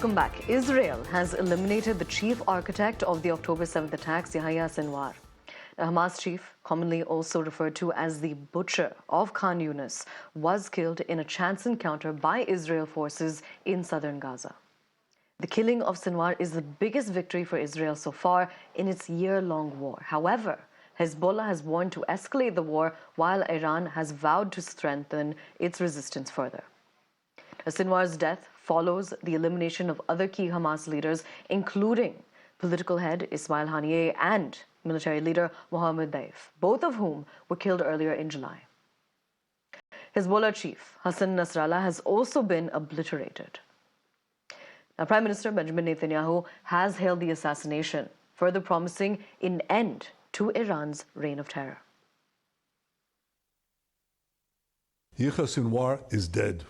Welcome back. Israel has eliminated the chief architect of the October 7th attacks, Yahya Sinwar. The Hamas chief, commonly also referred to as the Butcher of Khan Yunis, was killed in a chance encounter by Israel forces in southern Gaza. The killing of Sinwar is the biggest victory for Israel so far in its year-long war. However, Hezbollah has warned to escalate the war, while Iran has vowed to strengthen its resistance further. Sinwar's death follows the elimination of other key Hamas leaders, including political head Ismail Haniyeh and military leader Mohammed Daif, both of whom were killed earlier in July. Hezbollah chief Hassan Nasrallah has also been obliterated. Now, Prime Minister Benjamin Netanyahu has hailed the assassination, further promising an end to Iran's reign of terror. Yahya Sinwar is dead.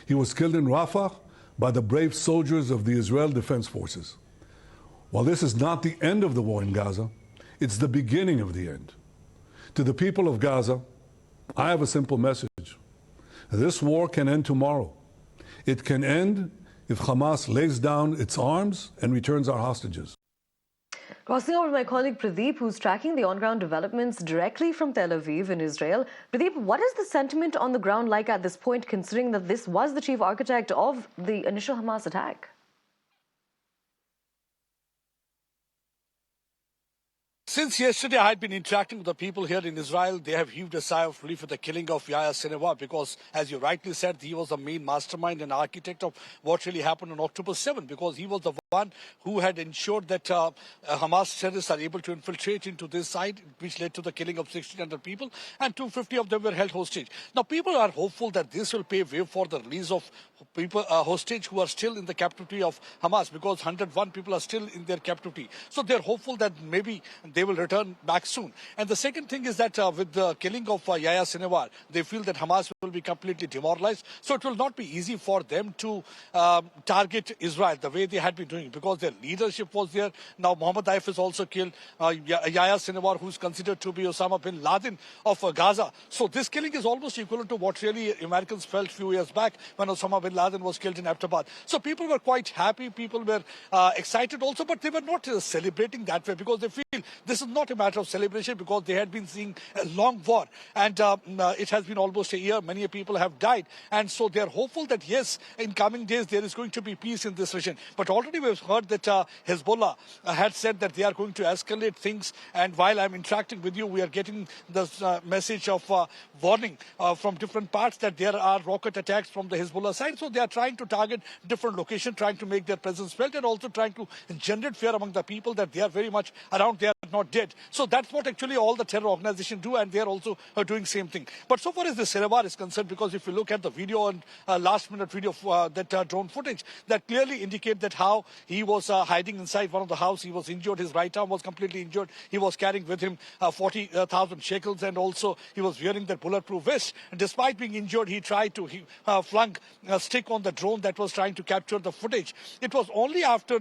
He was killed in Rafah by the brave soldiers of the Israel Defense Forces. While this is not the end of the war in Gaza, it's the beginning of the end. To the people of Gaza, I have a simple message. This war can end tomorrow. It can end if Hamas lays down its arms and returns our hostages. Crossing over to my colleague Pradeep, who's tracking the on-ground developments directly from Tel Aviv in Israel. Pradeep, what is the sentiment on the ground like at this point, considering that this was the chief architect of the initial Hamas attack? Since yesterday, I had been interacting with the people here in Israel. They have heaved a sigh of relief at the killing of Yahya Sinwar because, as you rightly said, he was the main mastermind and architect of what really happened on October 7th, because he was the one who had ensured that Hamas terrorists are able to infiltrate into this site, which led to the killing of 1,600 people, and 250 of them were held hostage. Now, people are hopeful that this will pave way for the release of people hostage who are still in the captivity of Hamas, because 101 people are still in their captivity. So they're hopeful that maybe they will return back soon. And the second thing is that with the killing of Yahya Sinwar, they feel that Hamas will be completely demoralized. So it will not be easy for them to target Israel the way they had been doing, because their leadership was there. Now Mohammed Daif is also killed. Yahya Sinwar, who's considered to be Osama bin Laden of Gaza. So this killing is almost equivalent to what really Americans felt a few years back when Osama bin Laden was killed in Abbottabad. So people were quite happy. People were excited also, but they were not celebrating that way, because they feel this is not a matter of celebration, because they had been seeing a long war, and it has been almost a year. Many people have died, and so they are hopeful that yes, in coming days there is going to be peace in this region. But already we've heard that Hezbollah had said that they are going to escalate things, and while I'm interacting with you, we are getting this message of warning from different parts that there are rocket attacks from the Hezbollah side. So they are trying to target different locations, trying to make their presence felt, and also trying to generate fear among the people that they are very much around, they are not dead. So that's what actually all the terror organizations do, and they are also doing same thing. But so far as the Sinwar is concerned, because if you look at the video and last minute video of that drone footage, that clearly indicate that how he was hiding inside one of the house. He was injured. His right arm was completely injured. He was carrying with him 40,000 shekels, and also he was wearing that bulletproof vest. And despite being injured, he tried to flung a stick on the drone that was trying to capture the footage. It was only after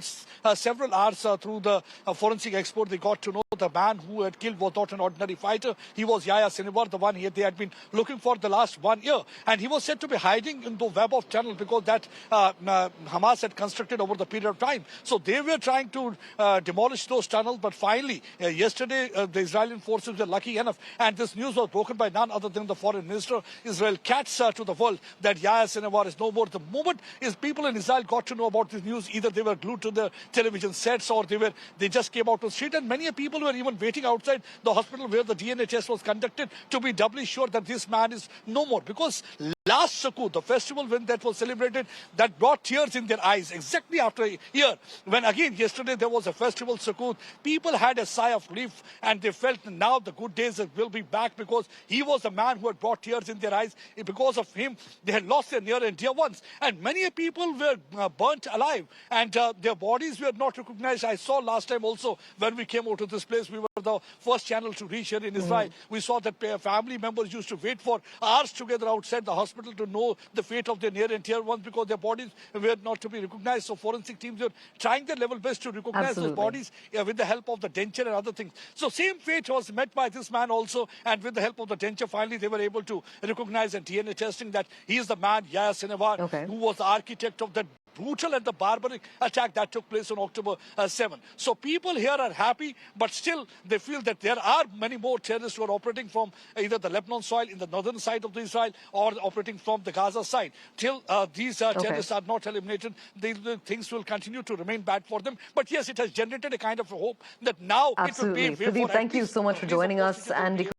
several hours through the forensic expert they got to know the man who had killed was not an ordinary fighter. He was Yahya Sinwar, the one they had been looking for the last 1 year. And he was said to be hiding in the web of tunnel, because that Hamas had constructed over the period of time. So they were trying to demolish those tunnels. But finally, yesterday, the Israeli forces were lucky enough. And this news was broken by none other than the foreign minister, Israel Katz, to the world that Yahya Sinwar is no more. The moment people in Israel got to know about this news, either they were glued to the television sets, or they just came out to the street. And many people were even waiting outside the hospital where the DNA test was conducted to be doubly sure that this man is no more. Because last Sukkot, the festival when that was celebrated, that brought tears in their eyes exactly after a year. When again yesterday there was a festival Sukkot, people had a sigh of relief, and they felt now the good days will be back, because he was the man who had brought tears in their eyes. Because of him, they had lost their near and dear ones, and many people were burnt alive, and their bodies were not recognized. I saw last time also when we came out of this place, we were the first channel to reach here in Israel. We saw that family members used to wait for hours together outside the hospital to know the fate of their near and dear ones, because their bodies were not to be recognized. So forensic teams were trying their level best to recognize those bodies with the help of the denture and other things. So same fate was met by this man also, and with the help of the denture, finally they were able to recognize and DNA testing that he is the man, Yahya Sinwar, who was the architect of that brutal and the barbaric attack that took place on October 7. So people here are happy, but still they feel that there are many more terrorists who are operating from either the Lebanon soil in the northern side of Israel or operating from the Gaza side. Till these terrorists are not eliminated, the things will continue to remain bad for them. But yes, it has generated a kind of a hope that now Absolutely. it will be. Pradeep, thank you so much for joining us. And